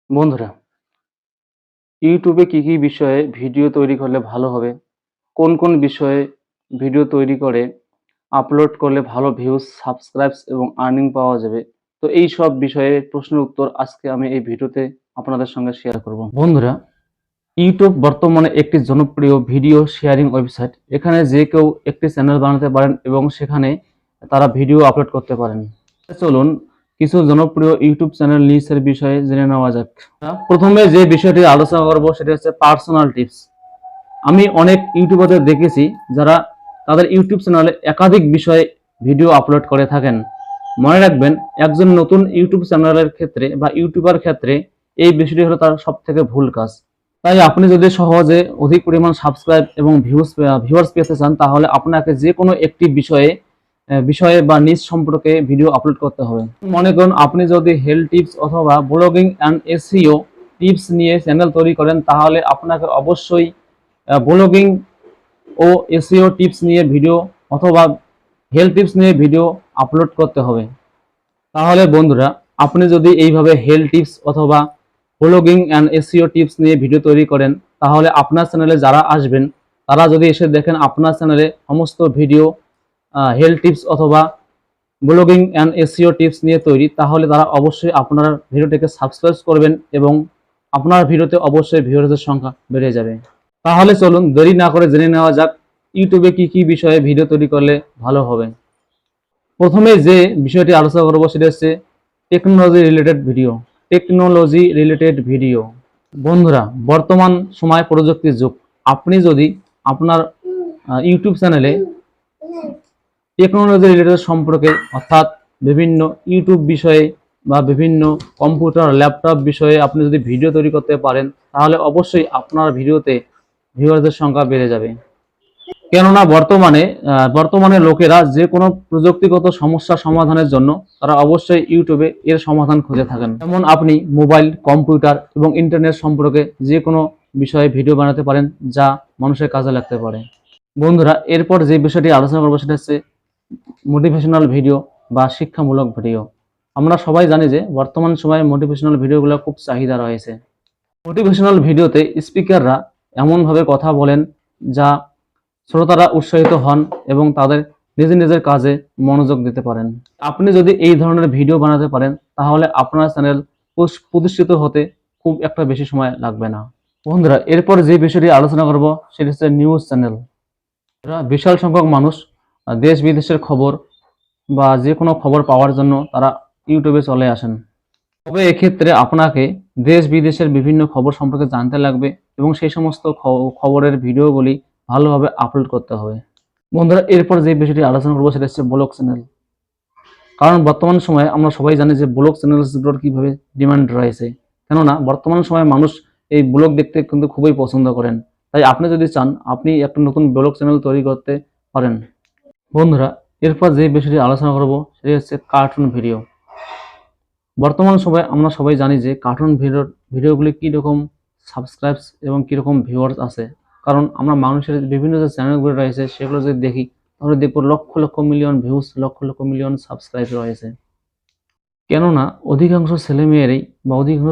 বন্ধুরা, ইউটিউবে কি কি বিষয়ে ভিডিও তৈরি করলে ভালো হবে, কোন কোন বিষয়ে ভিডিও তৈরি করে আপলোড করলে ভালো ভিউজ, সাবস্ক্রাইবস এবং আর্নিং পাওয়া যাবে, তো এই সব বিষয়ে প্রশ্নের উত্তর আজকে আমি এই ভিডিওতে আপনাদের সঙ্গে শেয়ার করব। বন্ধুরা, ইউটিউব বর্তমানে একটি জনপ্রিয় ভিডিও শেয়ারিং ওয়েবসাইট। এখানে যে কেউ একটি চ্যানেল বানাতে পারেন এবং সেখানে তারা ভিডিও আপলোড করতে পারেন। চলুন কিছু জনপ্রিয় ইউটিউব চ্যানেল লিস্টের বিষয়ে জেনে নেওয়া যাক। প্রথমে যে বিষয়টি আলোচনা করব সেটা হচ্ছে পার্সোনাল টিপস। আমি অনেক ইউটিউবারদের দেখেছি যারা তাদের ইউটিউব চ্যানেলে একাধিক বিষয়ে ভিডিও আপলোড করে থাকেন। মনে রাখবেন, একজন নতুন ইউটিউব চ্যানেলের ক্ষেত্রে বা ইউটিউবার ক্ষেত্রে এই বিষয়টি হলো তার সব থেকে ভুল কাজ। তাই আপনি যদি সহজে অধিক পরিমাণ সাবস্ক্রাইব এবং ভিউয়ার্স পেতে চান, তাহলে আপনাকে যে কোনো একটি বিষয়ে বা নিজ সম্পর্কে ভিডিও আপলোড করতে হবে। মনে করুন আপনি যদি হেলথ টিপস অথবা ব্লগিং অ্যান্ড এসইও টিপস নিয়ে চ্যানেল তৈরি করেন, তাহলে আপনাকে অবশ্যই ব্লগিং ও এসইও টিপস নিয়ে ভিডিও অথবা হেলথ টিপস নিয়ে ভিডিও আপলোড করতে হবে। তাহলে বন্ধুরা, আপনি যদি এইভাবে হেলথ টিপস অথবা ব্লগিং অ্যান্ড এসইও টিপস নিয়ে ভিডিও তৈরি করেন, তাহলে আপনার চ্যানেলে যারা আসবেন তারা যদি এসে দেখেন আপনার চ্যানেলে সমস্ত ভিডিও হেলথ টিপস অথবা ব্লগিং অ্যান্ড এসইও টিপস নিয়ে তৈরি, তাহলে তারা অবশ্যই আপনার ভিডিওটিকে সাবস্ক্রাইব করবেন এবং আপনার ভিডিওতে অবশ্যই ভিউয়ারদের সংখ্যা বেড়ে যাবে। তাহলে চলুন দেরি না করে জেনে নেওয়া যাক ইউটিউবে কি কি বিষয়ে ভিডিও তৈরি করলে ভালো হবে। প্রথমে যে বিষয়টি আলোচনা করব সেটা হচ্ছে টেকনোলজি রিলেটেড ভিডিও। বন্ধুরা, বর্তমান সময় প্রযুক্তির যুগ। আপনি যদি আপনার ইউটিউব চ্যানেলে টেকনোলজি রিলেটেড সম্পর্কে, অর্থাৎ বিভিন্ন ইউটিউব বিষয়ে বা বিভিন্ন কম্পিউটার ল্যাপটপ বিষয়ে আপনি যদি ভিডিও তৈরি করতে পারেন, তাহলে অবশ্যই আপনার ভিডিওতে ভিউয়ারদের সংখ্যা বেড়ে যাবে। কেননা বর্তমানে লোকেরা যে কোনো প্রযুক্তিগত সমস্যা সমাধানের জন্য তারা অবশ্যই ইউটিউবে এর সমাধান খুঁজে থাকেন। যেমন আপনি মোবাইল, কম্পিউটার এবং ইন্টারনেট সম্পর্কে যে কোনো বিষয়ে ভিডিও বানাতে পারেন যা মানুষের কাজে লাগতে পারে। বন্ধুরা, এরপর যে বিষয়টি আলোচনা করবো সেটা হচ্ছে মোটিভেশনাল ভিডিও বা শিক্ষামূলক ভিডিও। আমরা সবাই জানি যে বর্তমান সময়ে মোটিভেশনাল ভিডিওগুলো খুব চাহিদা রয়েছে। মোটিভেশনাল ভিডিওতে স্পিকাররা এমনভাবে কথা বলেন যা শ্রোতারা উৎসাহিত হন এবং তাদের নিজের কাজে মনোযোগ দিতে পারেন। আপনি যদি এই ধরনের ভিডিও বানাতে পারেন, তাহলে আপনার চ্যানেল প্রতিষ্ঠিত হতে খুব একটা বেশি সময় লাগবে না। বন্ধুরা, এরপর যে বিষয়টি আলোচনা করব সেটি হচ্ছে নিউজ চ্যানেল। বিশাল সংখ্যক মানুষ দেশ বিদেশের খবর বা যে কোনো খবর পাওয়ার জন্য তারা ইউটিউবে চলে আসেন। তবে এক্ষেত্রে আপনাকে দেশ বিদেশের বিভিন্ন খবর সম্পর্কে জানতে লাগবে এবং সেই সমস্ত খবরের ভিডিওগুলি ভালোভাবে আপলোড করতে হবে। বন্ধুরা, এরপর যে বিষয়টি আলোচনা করবো সেটা হচ্ছে ব্লগ চ্যানেল। কারণ বর্তমান সময়ে আমরা সবাই জানি যে ব্লগ চ্যানেলগুলোর কিভাবে ডিমান্ড রয়েছে। কেননা বর্তমান সময়ে মানুষ এই ব্লগ দেখতে কিন্তু খুবই পছন্দ করেন। তাই আপনি যদি চান, আপনি একটা নতুন ব্লগ চ্যানেল তৈরি করতে পারেন। বন্ধুরা, এরপর যে বিষয়টি আলোচনা করবো সেটি হচ্ছে কার্টুন ভিডিও। বর্তমান সময়ে আমরা সবাই জানি যে কার্টুন ভিডিওগুলি কীরকম সাবস্ক্রাইবস এবং কীরকম ভিউয়ার্স আছে। কারণ আমরা মানুষের বিভিন্ন যে চ্যানেলগুলো রয়েছে সেগুলো যদি দেখি, তাহলে দেখবো lakh lakh million views, lakh lakh million subscribe রয়েছে। কেননা অধিকাংশ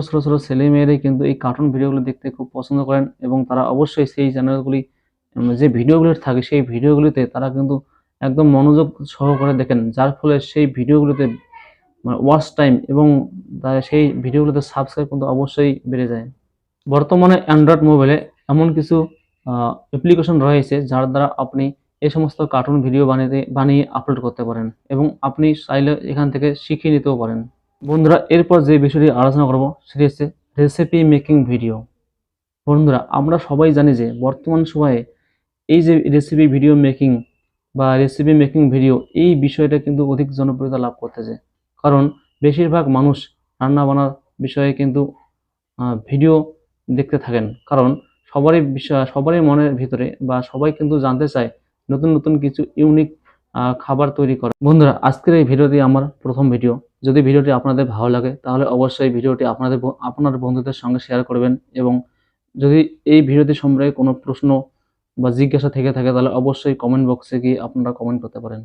ছোটো ছোটো ছেলেমেয়েরাই কিন্তু এই কার্টুন ভিডিওগুলো দেখতে খুব পছন্দ করেন এবং তারা অবশ্যই সেই চ্যানেলগুলি যে ভিডিওগুলি থাকে সেই ভিডিওগুলিতে তারা কিন্তু একদম মনোযোগ সহকারে দেখেন, যার ফলে সেই ভিডিওগুলোতে ওয়াচ টাইম এবং সেই ভিডিওগুলোতে সাবস্ক্রাইব কিন্তু অবশ্যই বেড়ে যায়। বর্তমানে অ্যান্ড্রয়েড মোবাইলে এমন কিছু অ্যাপ্লিকেশন রয়েছে যার দ্বারা আপনি এই সমস্ত কার্টুন ভিডিও বানিয়ে আপলোড করতে পারেন এবং আপনি চাইলে এখান থেকে শিখিয়ে নিতেও পারেন। বন্ধুরা, এরপর যে বিষয়টি আলোচনা করব সেটি হচ্ছে রেসিপি মেকিং ভিডিও। বন্ধুরা, আমরা সবাই জানি যে বর্তমান সময়ে এই যে রেসিপি মেকিং ভিডিও এই বিষয়টা কিন্তু অধিক জনপ্রিয়তা লাভ করতেছে। কারণ বেশিরভাগ মানুষ রান্নাবান্নার বিষয়ে কিন্তু ভিডিও দেখতে থাকেন। কারণ সবারই মনের ভিতরে বা সবাই কিন্তু জানতে চায় নতুন নতুন কিছু ইউনিক খাবার তৈরি করা। বন্ধুরা, আজকের এই ভিডিওটি আমার প্রথম ভিডিও। যদি ভিডিওটি আপনাদের ভালো লাগে তাহলে অবশ্যই ভিডিওটি আপনার বন্ধুদের সঙ্গে শেয়ার করবেন এবং যদি এই ভিডিওটি সম্পর্কে কোনো প্রশ্ন বা জিজ্ঞাসা থেকে থাকে তাহলে অবশ্যই কমেন্ট বক্সে গিয়ে আপনারা কমেন্ট করতে পারেন।